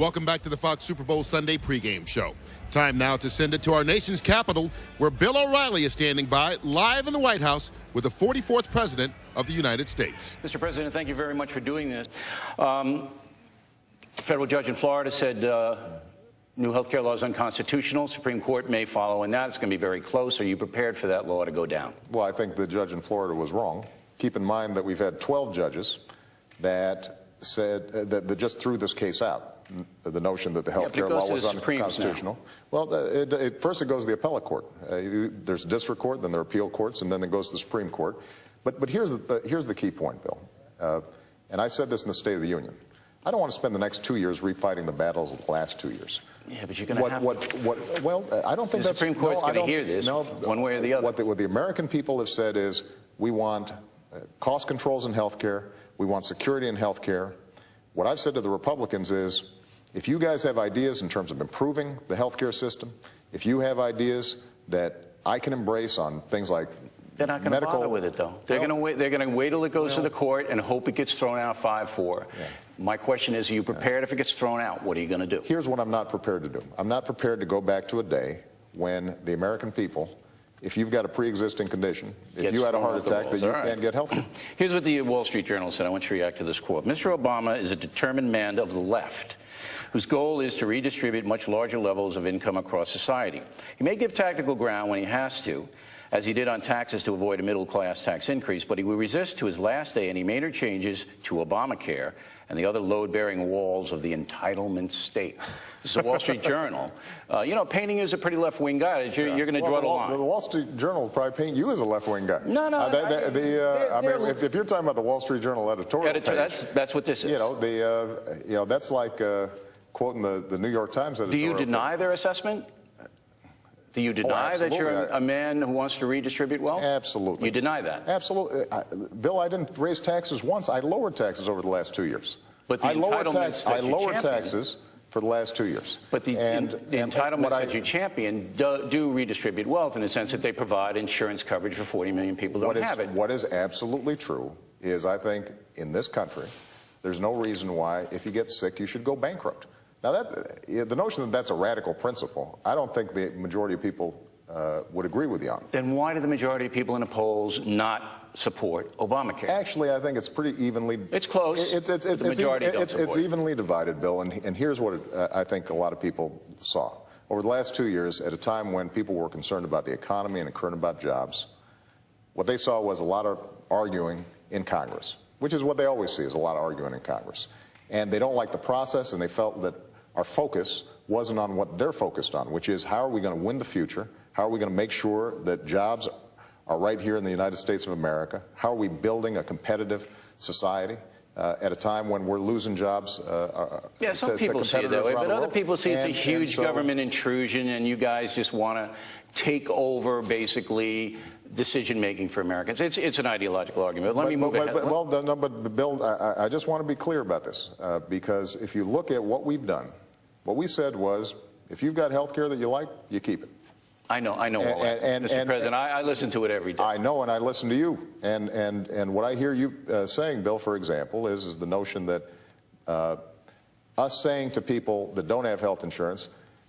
Welcome back to the Fox Super Bowl Sunday pregame show. Time now to send it to our nation's capital, where Bill O'Reilly is standing by live in the White House with the 44th President of the United States. Mr. President, thank you very much for doing this. Federal judge in Florida said new health care law is unconstitutional. Supreme Court may follow in that. It's going to be very close. Are you prepared for that law to go down? Well, I think the judge in Florida was wrong. Keep in mind that we've had 12 judges that said that just threw this case out. The notion that the health care law was unconstitutional. Well, first it goes to the appellate court. There's district court, then there are appeal courts, and then it goes to the Supreme Court. But here's the key point, Bill. And I said this in the State of the Union. I don't want to spend the next 2 years refighting the battles of the last 2 years. Yeah, but you're going to have to. Well, I don't think the Supreme Court's going to hear this one way or the other. What the American people have said is we want cost controls in health care. We want security in health care. What I've said to the Republicans is, if you guys have ideas in terms of improving the healthcare system, if you have ideas that I can embrace on things like they're not going to bother with it, though. They're going to wait. They're going to wait till it goes to the court and hope it gets thrown out 5-4. Yeah. My question is, are you prepared if it gets thrown out? What are you going to do? Here's what I'm not prepared to do. I'm not prepared to go back to a day when the American people, if you've got a pre-existing condition, if you had a heart attack, that you can't get health care. Here's what the Wall Street Journal said. I want you to react to this quote. Mr. Obama is a determined man of the left, whose goal is to redistribute much larger levels of income across society. He may give tactical ground when he has to, as he did on taxes to avoid a middle-class tax increase, but he will resist to his last day any major changes to Obamacare and the other load-bearing walls of the entitlement state. This is the Wall Street Journal. You know, painting you as a pretty left-wing guy, you're going to draw the line. The Wall Street Journal will probably paint you as a left-wing guy. No. I mean, if you're talking about the Wall Street Journal editorial page, that's what this is. You know, that's like quoting the New York Times editorial. Do you deny their assessment? Do you deny that you're a man who wants to redistribute wealth? Absolutely. You deny that? Absolutely. Bill, I didn't raise taxes once. I lowered taxes over the last 2 years. But the entitlements that you lowered champion, taxes for the last 2 years. But the entitlements that you champion do redistribute wealth in the sense that they provide insurance coverage for 40 million people who don't have it. What is absolutely true is, I think, in this country, there's no reason why, if you get sick, you should go bankrupt. Now, the notion that that's a radical principle, I don't think the majority of people would agree with you on. Then why do the majority of people in the polls not support Obamacare? Actually, I think it's pretty evenly. It's close. It's evenly divided, Bill. And here's what I think a lot of people saw. Over the last 2 years, at a time when people were concerned about the economy and concerned about jobs, what they saw was a lot of arguing in Congress, which is what they always see, is a lot of arguing in Congress. And they don't like the process, and they felt that our focus wasn't on what they're focused on, which is how are we going to win the future? How are we going to make sure that jobs are right here in the United States of America? How are we building a competitive society at a time when we're losing jobs? Yeah, some people see it that way, but other people see it's a huge government intrusion, and you guys just want to take over, basically, decision-making for Americans. It's an ideological argument. Let me move ahead. But Bill, I just want to be clear about this, because if you look at what we've done, what we said was, if you've got health care that you like, you keep it. I know all that, Mr. President. I listen to it every day. I know, and I listen to you. And what I hear you saying, Bill, for example, is the notion that us saying to people that don't have health insurance,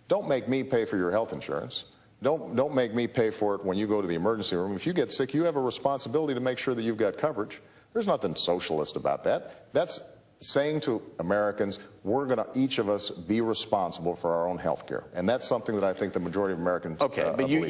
don't make me pay for your health insurance. Don't make me pay for it when you go to the emergency room. If you get sick, you have a responsibility to make sure that you've got coverage. There's nothing socialist about that. That's saying to Americans, we're going to, each of us, be responsible for our own health care. And that's something that I think the majority of Americans believe.